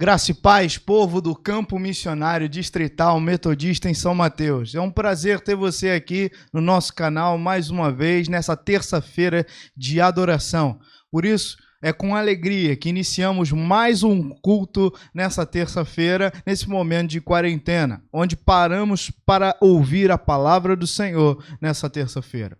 Graça e paz, povo do Campo Missionário Distrital Metodista em São Mateus. É um prazer ter você aqui no nosso canal mais uma vez, nessa terça-feira de adoração. Por isso, é com alegria que iniciamos mais um culto nessa terça-feira, nesse momento de quarentena, onde paramos para ouvir a palavra do Senhor nessa terça-feira.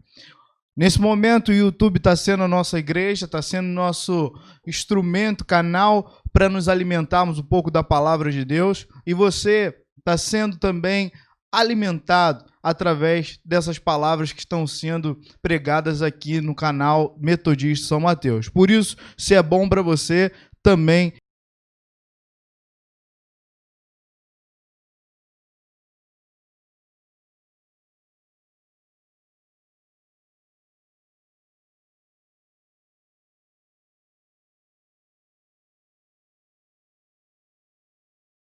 Nesse momento, o YouTube está sendo a nossa igreja, está sendo nosso instrumento, canal, para nos alimentarmos um pouco da palavra de Deus. E você está sendo também alimentado através dessas palavras que estão sendo pregadas aqui no canal Metodista São Mateus. Por isso, se é bom para você, também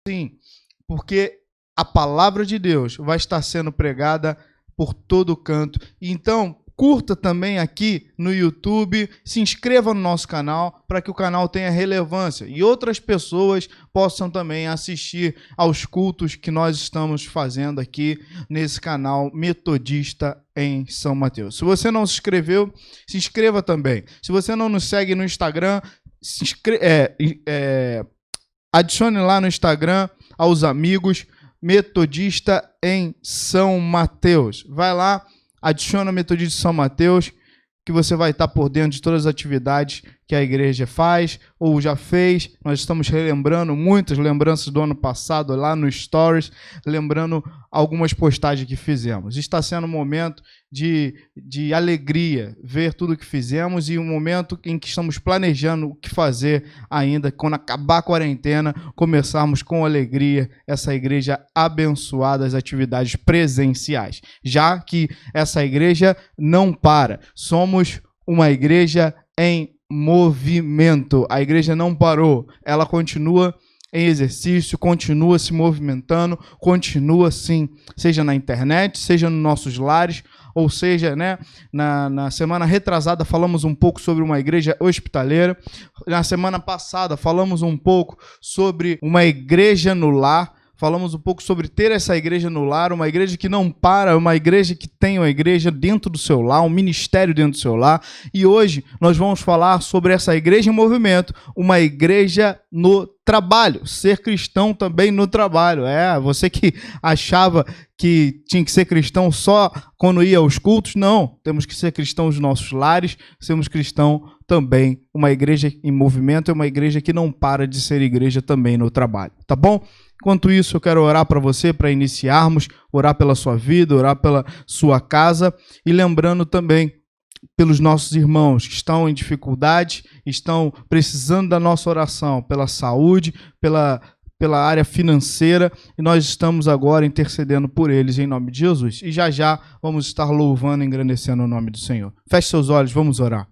sim, porque a palavra de Deus vai estar sendo pregada por todo canto. Então, curta também aqui no YouTube, se inscreva no nosso canal para que o canal tenha relevância e outras pessoas possam também assistir aos cultos que nós estamos fazendo aqui nesse canal Metodista em São Mateus. Se você não se inscreveu, se inscreva também. Se você não nos segue no Instagram, adicione lá no Instagram aos amigos Metodista em São Mateus. Vai lá, adiciona Metodista em São Mateus, que você vai estar por dentro de todas as atividades que a igreja faz ou já fez. Nós estamos relembrando muitas lembranças do ano passado lá no Stories, lembrando algumas postagens que fizemos. Está sendo um momento de alegria ver tudo que fizemos e um momento em que estamos planejando o que fazer ainda. Quando acabar a quarentena, começarmos com alegria essa igreja abençoada, as atividades presenciais, já que essa igreja não para. Somos uma igreja em movimento. A igreja não parou, ela continua em exercício, continua se movimentando, continua sim, seja na internet, seja nos nossos lares, ou seja, né, na semana retrasada falamos um pouco sobre uma igreja hospitaleira, na semana passada falamos um pouco sobre uma igreja no lar, falamos um pouco sobre ter essa igreja no lar, uma igreja que não para, uma igreja que tem uma igreja dentro do seu lar, um ministério dentro do seu lar. E hoje nós vamos falar sobre essa igreja em movimento, uma igreja no trabalho, ser cristão também no trabalho. Você que achava que tinha que ser cristão só quando ia aos cultos, não. Temos que ser cristãos nos nossos lares, sermos cristão também. Uma igreja em movimento é uma igreja que não para de ser igreja também no trabalho, tá bom? Enquanto isso, eu quero orar para você, para iniciarmos, orar pela sua vida, orar pela sua casa e lembrando também pelos nossos irmãos que estão em dificuldade, estão precisando da nossa oração pela saúde, pela área financeira, e nós estamos agora intercedendo por eles em nome de Jesus. E já vamos estar louvando e engrandecendo o nome do Senhor. Feche seus olhos, vamos orar.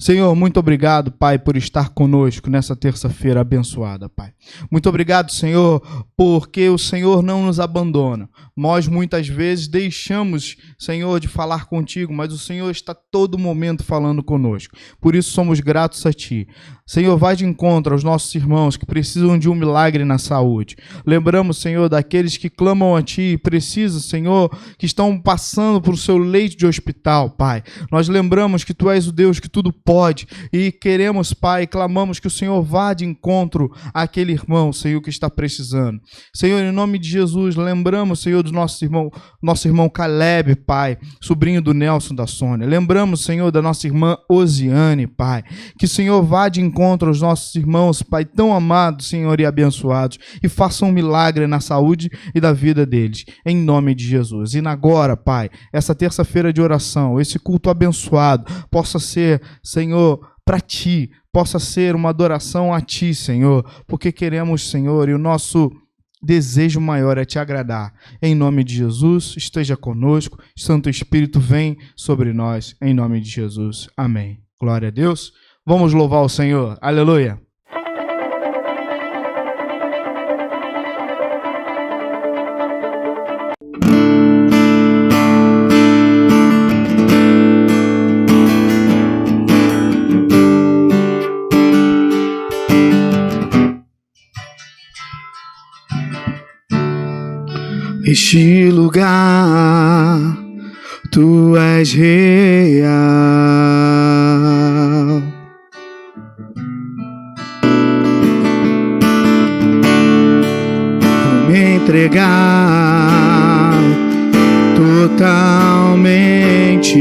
Senhor, muito obrigado, Pai, por estar conosco nessa terça-feira abençoada, Pai. Muito obrigado, Senhor, porque o Senhor não nos abandona. Nós muitas vezes deixamos, Senhor, de falar contigo, mas o Senhor está todo momento falando conosco. Por isso somos gratos a Ti. Senhor, vai de encontro aos nossos irmãos que precisam de um milagre na saúde. Lembramos, Senhor, daqueles que clamam a Ti e precisam, Senhor, que estão passando por seu leito de hospital, Pai. Nós lembramos que Tu és o Deus que tudo pode e queremos, Pai, clamamos que o Senhor vá de encontro àquele irmão, Senhor, que está precisando. Senhor, em nome de Jesus, lembramos, Senhor, do nosso irmão Caleb, Pai, sobrinho do Nelson da Sônia. Lembramos, Senhor, da nossa irmã Osiane, Pai, que o Senhor vá de encontro aos nossos irmãos, Pai, tão amados, Senhor, e abençoados, e faça um milagre na saúde e da vida deles, em nome de Jesus. E agora, Pai, essa terça-feira de oração, esse culto abençoado, possa ser, Senhor, para Ti, possa ser uma adoração a Ti, Senhor, porque queremos, Senhor, e o nosso desejo maior é Te agradar. Em nome de Jesus, esteja conosco, Santo Espírito vem sobre nós, em nome de Jesus. Amém. Glória a Deus. Vamos louvar o Senhor. Aleluia. Este lugar, tu és real. Vou me entregar totalmente.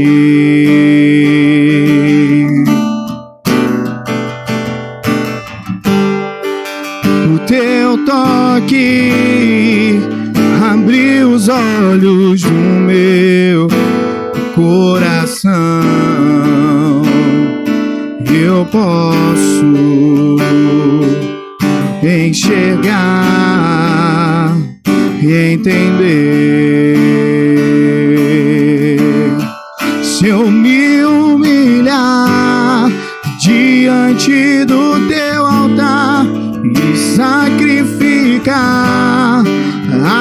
O teu toque abriu os olhos do meu coração. Eu posso enxergar e entender. Se eu me humilhar diante do teu altar e sacrificar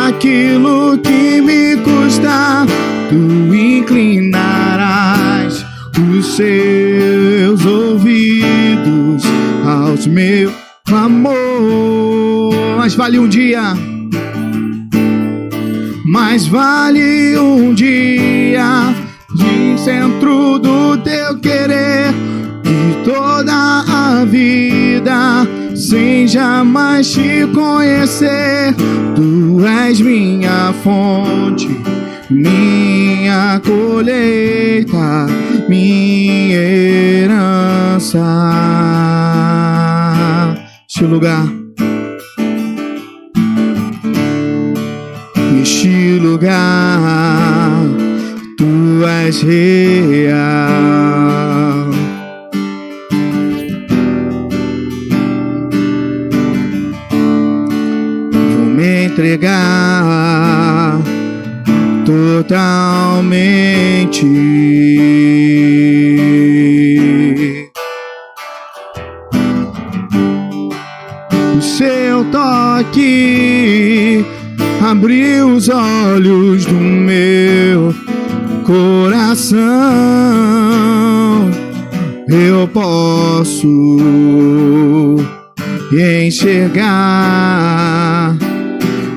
aquilo que me custa, tu inclinarás os seus ouvidos aos meus clamor. Mas vale um dia, mais vale um dia de centro do teu querer, e toda a vida sem jamais te conhecer. Tu és minha fonte, minha colheita, minha herança. Este lugar, este lugar, tu és real. Vou me entregar totalmente. O seu toque abriu os olhos do meu coração. Eu posso enxergar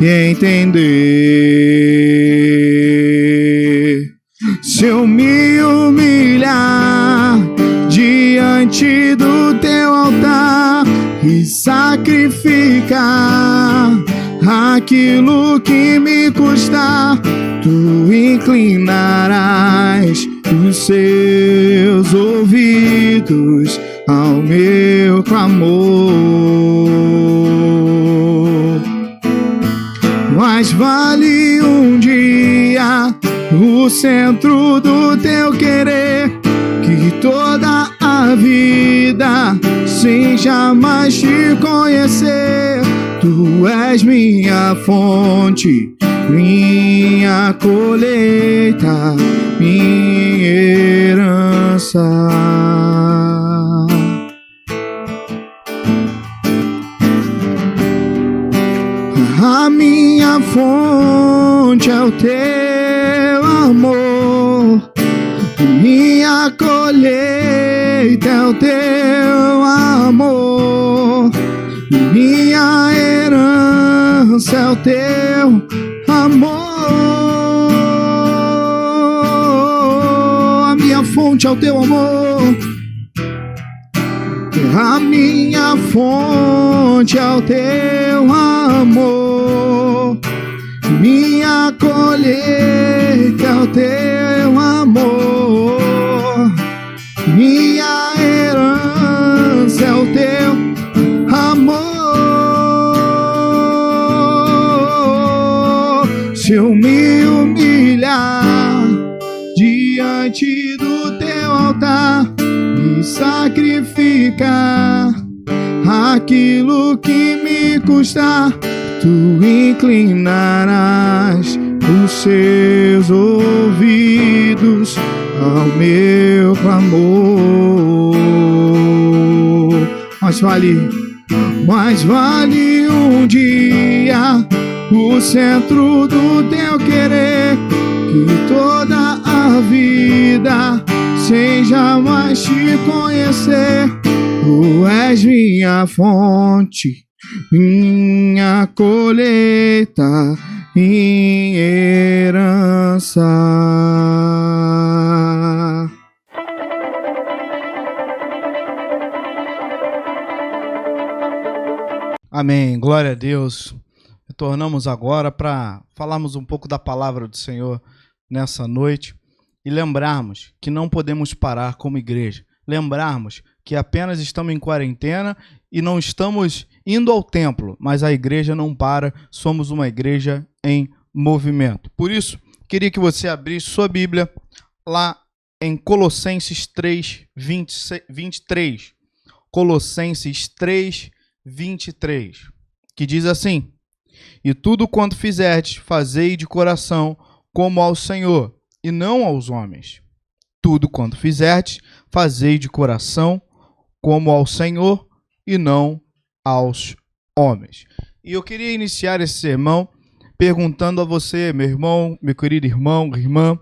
e entender. Se eu me humilhar diante do teu altar e sacrificar aquilo que me custa, tu inclinarás os seus ouvidos ao meu clamor. Mas vale um dia o centro do teu querer, que toda a vida sem jamais te conhecer. Tu és minha fonte, minha colheita, minha herança. A minha fonte é o teu amor, minha colheita é o teu amor, minha herança é o teu amor. A minha fonte é o teu amor, a minha fonte é o teu amor, minha colheita é o teu amor, minha herança é o teu amor. Se eu me humilhar diante do teu altar e sacrificar aquilo que me custa, tu inclinarás os seus ouvidos ao meu clamor. Mas vale um dia o centro do teu querer, que toda a vida sem jamais te conhecer. Tu és minha fonte, minha colheita em herança. Amém, glória a Deus. Retornamos agora para falarmos um pouco da palavra do Senhor nessa noite e lembrarmos que não podemos parar como igreja. Lembrarmos que apenas estamos em quarentena e não estamos indo ao templo, mas a igreja não para, somos uma igreja em movimento. Por isso, queria que você abrisse sua Bíblia lá em Colossenses 3, 23. Colossenses 3, 23, que diz assim: e tudo quanto fizerdes, fazei de coração como ao Senhor, e não aos homens. Tudo quanto fizerdes, fazei de coração como ao Senhor, e não aos homens. E eu queria iniciar esse sermão perguntando a você, meu irmão, meu querido irmão, irmã,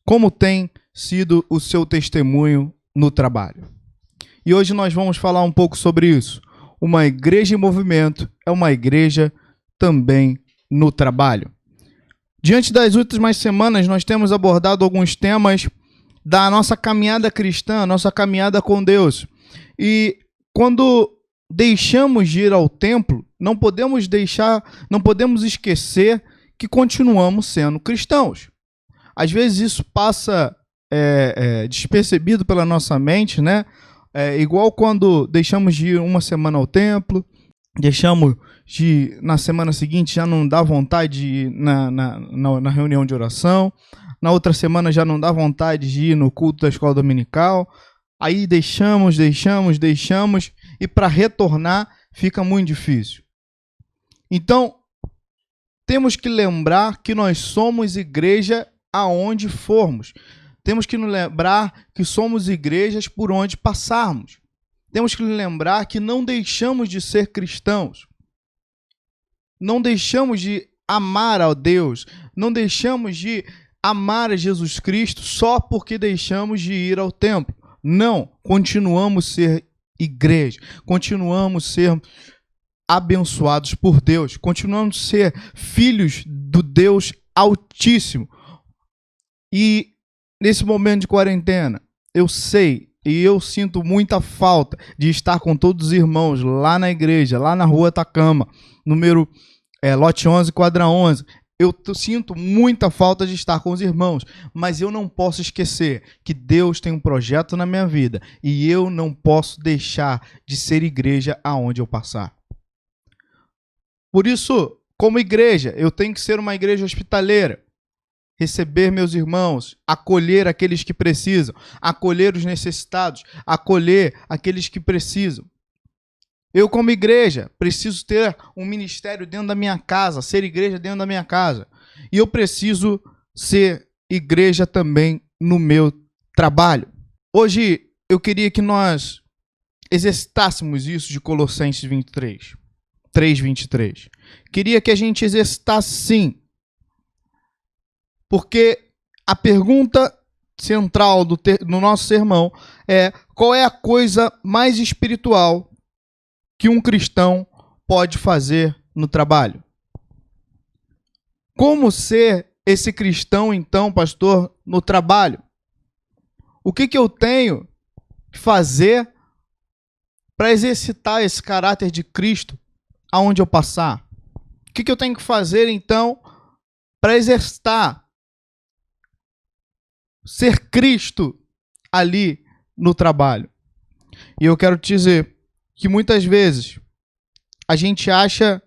como tem sido o seu testemunho no trabalho? E hoje nós vamos falar um pouco sobre isso. Uma igreja em movimento é uma igreja também no trabalho. Diante das últimas semanas, nós temos abordado alguns temas da nossa caminhada cristã, nossa caminhada com Deus. E quando deixamos de ir ao templo, não podemos esquecer que continuamos sendo cristãos. Às vezes isso passa despercebido pela nossa mente, né? Igual quando deixamos de ir uma semana ao templo, deixamos de na semana seguinte já não dá vontade de ir na reunião de oração, na outra semana já não dá vontade de ir no culto da escola dominical, aí deixamos, e para retornar fica muito difícil. Então, temos que lembrar que nós somos igreja aonde formos. Temos que nos lembrar que somos igrejas por onde passarmos. Temos que lembrar que não deixamos de ser cristãos. Não deixamos de amar a Deus. Não deixamos de amar a Jesus Cristo só porque deixamos de ir ao templo. Não, continuamos a ser igreja. Continuamos a ser abençoados por Deus. Continuamos a ser filhos do Deus Altíssimo. E nesse momento de quarentena, eu sei e eu sinto muita falta de estar com todos os irmãos lá na igreja, lá na rua Atacama, número lote 11, quadra 11. Eu sinto muita falta de estar com os irmãos, mas eu não posso esquecer que Deus tem um projeto na minha vida e eu não posso deixar de ser igreja aonde eu passar. Por isso, como igreja, eu tenho que ser uma igreja hospitaleira. Receber meus irmãos, acolher aqueles que precisam, acolher os necessitados, acolher aqueles que precisam. Eu, como igreja, preciso ter um ministério dentro da minha casa, ser igreja dentro da minha casa. E eu preciso ser igreja também no meu trabalho. Hoje, eu queria que nós exercitássemos isso de Colossenses 3:23. Queria que a gente exercitasse sim. Porque a pergunta central do nosso sermão é: qual é a coisa mais espiritual que um cristão pode fazer no trabalho? Como ser esse cristão, então, pastor, no trabalho? O que eu tenho que fazer para exercitar esse caráter de Cristo aonde eu passar? O que eu tenho que fazer, então, para exercitar ser Cristo ali no trabalho? E eu quero te dizer que muitas vezes a gente acha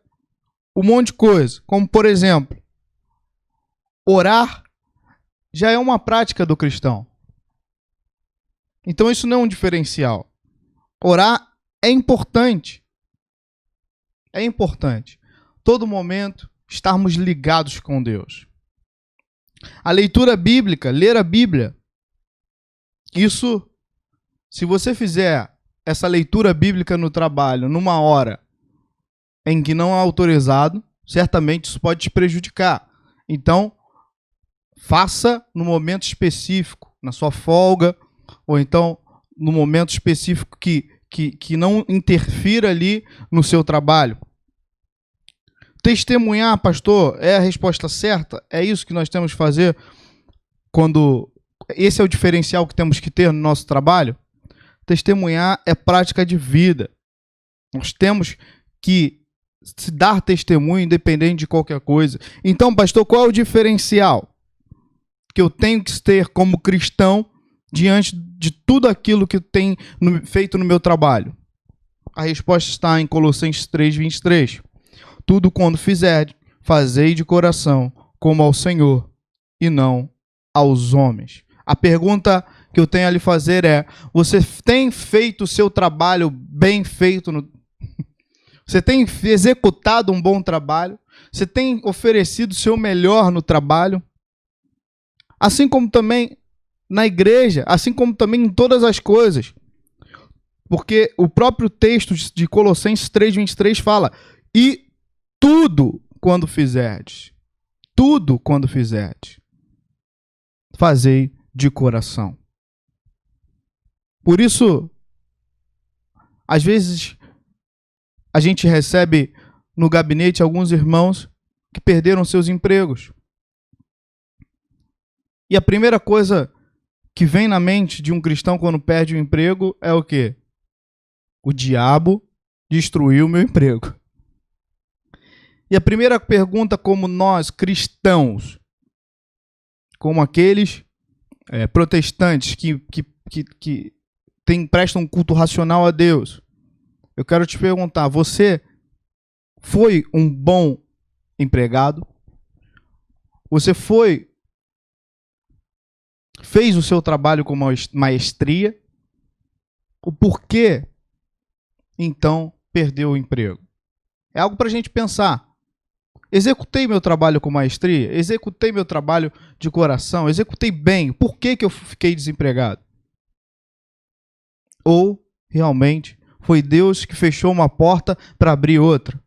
um monte de coisa, como por exemplo, orar já é uma prática do cristão. Então isso não é um diferencial. Orar é importante. É importante. Todo momento estarmos ligados com Deus. A leitura bíblica, ler a Bíblia, isso, se você fizer essa leitura bíblica no trabalho numa hora em que não é autorizado, certamente isso pode te prejudicar. Então, faça no momento específico, na sua folga, ou então no momento específico que que não interfira ali no seu trabalho. Testemunhar, pastor, é a resposta certa? É isso que nós temos que fazer quando... Esse é o diferencial que temos que ter no nosso trabalho? Testemunhar é prática de vida. Nós temos que se dar testemunho independente de qualquer coisa. Então, pastor, qual é o diferencial que eu tenho que ter como cristão diante de tudo aquilo que tem feito no meu trabalho? A resposta está em Colossenses 3:23. Tudo quando fizer, fazei de coração, como ao Senhor, e não aos homens. A pergunta que eu tenho a lhe fazer é: você tem feito o seu trabalho bem feito? Você tem executado um bom trabalho? Você tem oferecido o seu melhor no trabalho? Assim como também na igreja, assim como também em todas as coisas. Porque o próprio texto de Colossenses 3:23 fala: e tudo quando fizerdes, fazei de coração. Por isso, às vezes, a gente recebe no gabinete alguns irmãos que perderam seus empregos. E a primeira coisa que vem na mente de um cristão quando perde o emprego é o quê? O diabo destruiu o meu emprego. E a primeira pergunta, como nós cristãos, como aqueles protestantes que prestam um culto racional a Deus, eu quero te perguntar: você foi um bom empregado? Você fez o seu trabalho com maestria? O porquê, então, perdeu o emprego? É algo para a gente pensar. Executei meu trabalho com maestria? Executei meu trabalho de coração? Executei bem? Por que eu fiquei desempregado? Ou, realmente, foi Deus que fechou uma porta para abrir outra?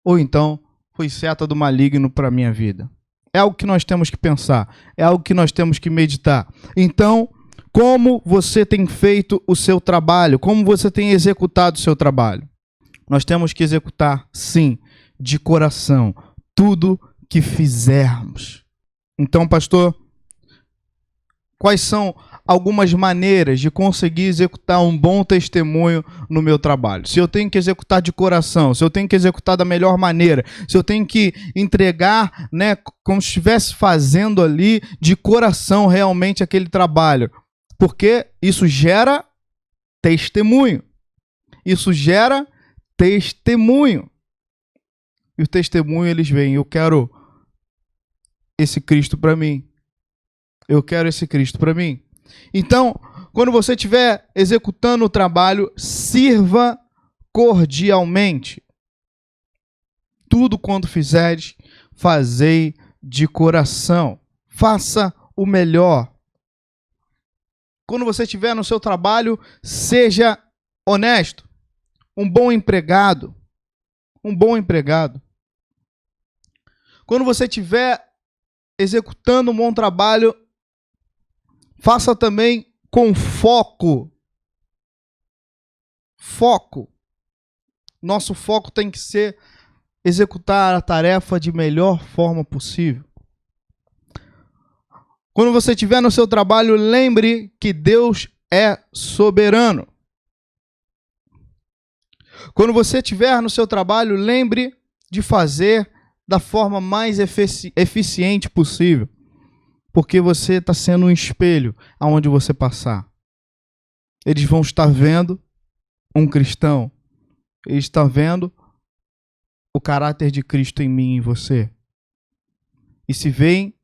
Ou então, foi seta do maligno para a minha vida? É algo que nós temos que pensar. É algo que nós temos que meditar. Então, como você tem feito o seu trabalho? Como você tem executado o seu trabalho? Nós temos que executar, sim, de coração, tudo que fizermos. Então, pastor, quais são algumas maneiras de conseguir executar um bom testemunho no meu trabalho? Se eu tenho que executar de coração, se eu tenho que executar da melhor maneira, se eu tenho que entregar, como se estivesse fazendo ali de coração realmente aquele trabalho, porque isso gera testemunho. Isso gera testemunho. E o testemunho, eles veem: eu quero esse Cristo para mim. Eu quero esse Cristo para mim. Então, quando você estiver executando o trabalho, sirva cordialmente. Tudo quando fizeres, fazei de coração. Faça o melhor. Quando você estiver no seu trabalho, seja honesto. Um bom empregado. Um bom empregado. Quando você estiver executando um bom trabalho, faça também com foco. Foco. Nosso foco tem que ser executar a tarefa de melhor forma possível. Quando você estiver no seu trabalho, lembre que Deus é soberano. Quando você estiver no seu trabalho, lembre de fazer da forma mais eficiente possível, porque você está sendo um espelho aonde você passar. Eles vão estar vendo um cristão, eles estão vendo o caráter de Cristo em mim e em você. E se vem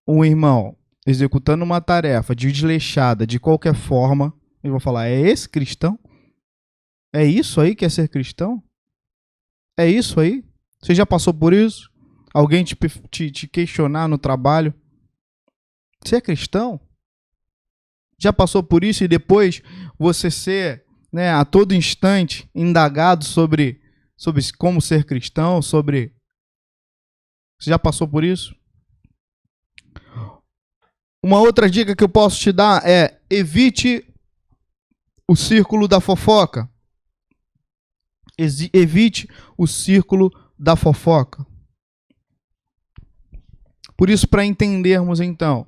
um irmão executando uma tarefa desleixada de qualquer forma, eles vão falar: é esse cristão? É isso aí que é ser cristão? É isso aí? Você já passou por isso? Alguém te questionar no trabalho? Você é cristão? Já passou por isso e depois você ser, a todo instante indagado sobre como ser cristão, sobre... Você já passou por isso? Uma outra dica que eu posso te dar é: evite o círculo da fofoca. Evite o círculo da fofoca. Por isso, para entendermos então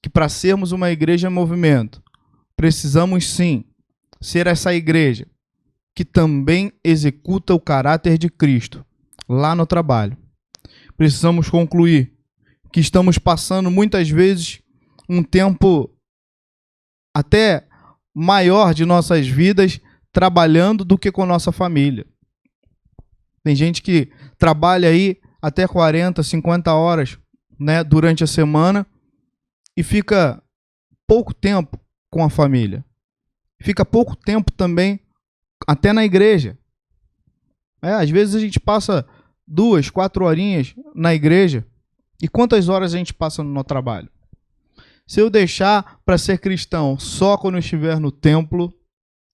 que para sermos uma igreja em movimento, precisamos sim ser essa igreja que também executa o caráter de Cristo lá no trabalho. Precisamos concluir que estamos passando muitas vezes um tempo até maior de nossas vidas trabalhando do que com nossa família. Tem gente que trabalha aí até 40, 50 horas, né, durante a semana e fica pouco tempo com a família. Fica pouco tempo também até na igreja. Às vezes a gente passa 2, 4 horinhas na igreja. E quantas horas a gente passa no trabalho? Se eu deixar para ser cristão só quando eu estiver no templo,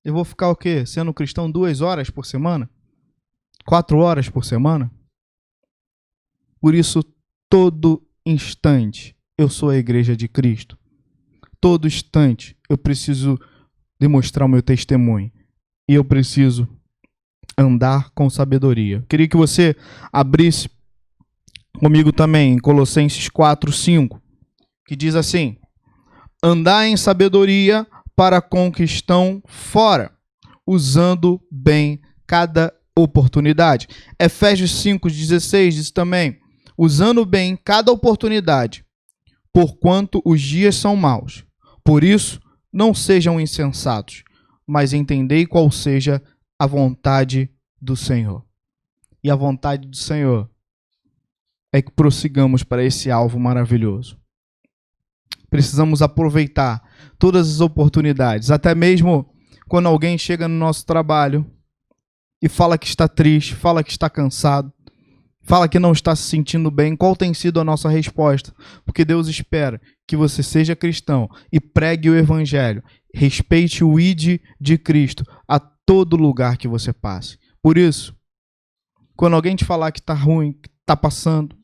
eu vou ficar o quê? Sendo cristão 2 horas por semana? 4 horas por semana? Por isso, todo instante eu sou a igreja de Cristo. Todo instante eu preciso demonstrar o meu testemunho. E eu preciso andar com sabedoria. Queria que você abrisse comigo também em Colossenses 4:5, que diz assim: andar em sabedoria para com que estão fora, usando bem cada oportunidade. Efésios 5:16 diz também: usando bem cada oportunidade, porquanto os dias são maus. Por isso, não sejam insensatos, mas entendei qual seja a vontade do Senhor. E a vontade do Senhor é que prossigamos para esse alvo maravilhoso. Precisamos aproveitar todas as oportunidades, até mesmo quando alguém chega no nosso trabalho e fala que está triste, fala que está cansado, fala que não está se sentindo bem. Qual tem sido a nossa resposta? Porque Deus espera que você seja cristão e pregue o evangelho, respeite o ID de Cristo a todo lugar que você passe. Por isso, quando alguém te falar que está ruim, que está passando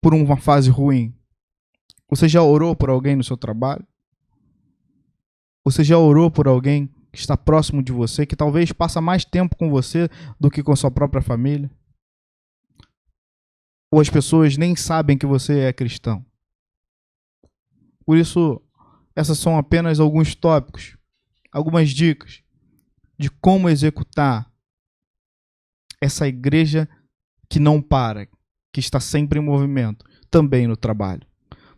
por uma fase ruim, você já orou por alguém no seu trabalho? Você já orou por alguém que está próximo de você, que talvez passa mais tempo com você do que com sua própria família? Ou as pessoas nem sabem que você é cristão? Por isso, essas são apenas alguns tópicos, algumas dicas de como executar essa igreja que não para, que está sempre em movimento, também no trabalho.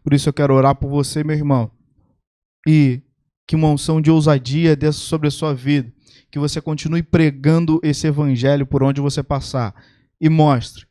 Por isso eu quero orar por você, meu irmão, e que uma unção de ousadia desça sobre a sua vida, que você continue pregando esse evangelho por onde você passar e mostre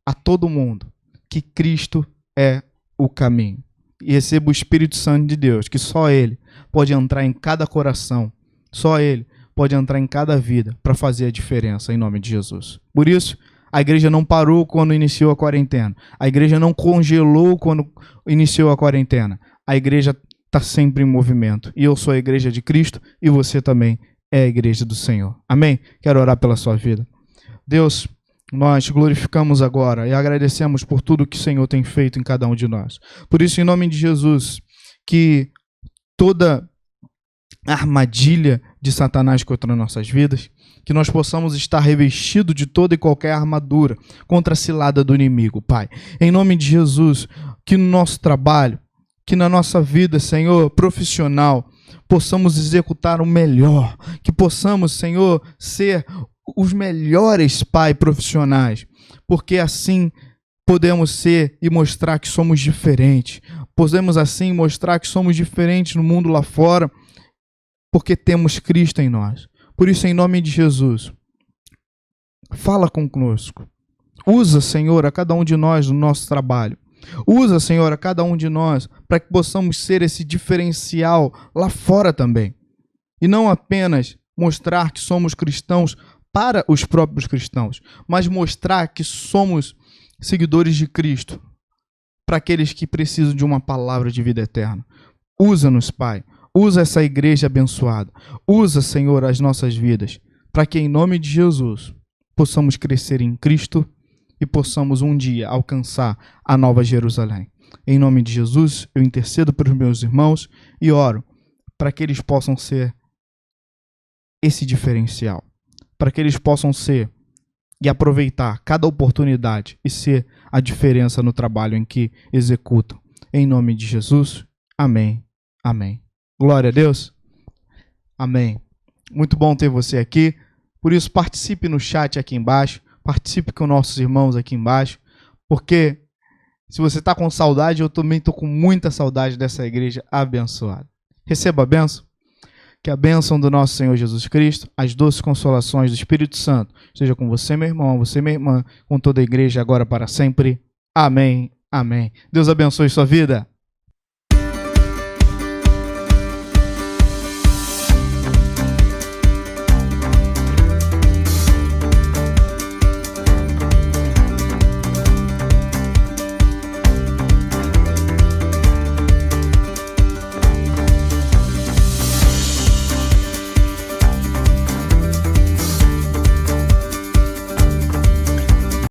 a todo mundo que Cristo é o caminho. E receba o Espírito Santo de Deus, que só Ele pode entrar em cada coração, só Ele pode entrar em cada vida para fazer a diferença, em nome de Jesus. Por isso, a igreja não parou quando iniciou a quarentena. A igreja não congelou quando iniciou a quarentena. A igreja está sempre em movimento. E eu sou a igreja de Cristo e você também é a igreja do Senhor. Amém? Quero orar pela sua vida. Deus, nós glorificamos agora e agradecemos por tudo que o Senhor tem feito em cada um de nós. Por isso, em nome de Jesus, que toda armadilha de Satanás contra nossas vidas, que nós possamos estar revestidos de toda e qualquer armadura contra a cilada do inimigo, Pai. Em nome de Jesus, que no nosso trabalho, que na nossa vida, Senhor, profissional, possamos executar o melhor, que possamos, Senhor, ser os melhores, Pai, profissionais, porque assim podemos ser e mostrar que somos diferentes. Podemos assim mostrar que somos diferentes no mundo lá fora, porque temos Cristo em nós. Por isso, em nome de Jesus, fala conosco. Usa, Senhor, a cada um de nós no nosso trabalho. Usa, Senhor, a cada um de nós para que possamos ser esse diferencial lá fora também. E não apenas mostrar que somos cristãos para os próprios cristãos, mas mostrar que somos seguidores de Cristo para aqueles que precisam de uma palavra de vida eterna. Usa-nos, Pai. Usa essa igreja abençoada. Usa, Senhor, as nossas vidas, para que em nome de Jesus possamos crescer em Cristo e possamos um dia alcançar a Nova Jerusalém. Em nome de Jesus, eu intercedo pelos meus irmãos e oro para que eles possam ser esse diferencial, para que eles possam ser e aproveitar cada oportunidade e ser a diferença no trabalho em que executam. Em nome de Jesus, amém, amém. Glória a Deus, amém. Muito bom ter você aqui, por isso participe no chat aqui embaixo, participe com nossos irmãos aqui embaixo, porque se você está com saudade, eu também estou com muita saudade dessa igreja abençoada. Receba a bênção. Que a bênção do nosso Senhor Jesus Cristo, as doces consolações do Espírito Santo, seja com você, meu irmão, você, minha irmã, com toda a igreja, agora para sempre. Amém, amém. Deus abençoe sua vida.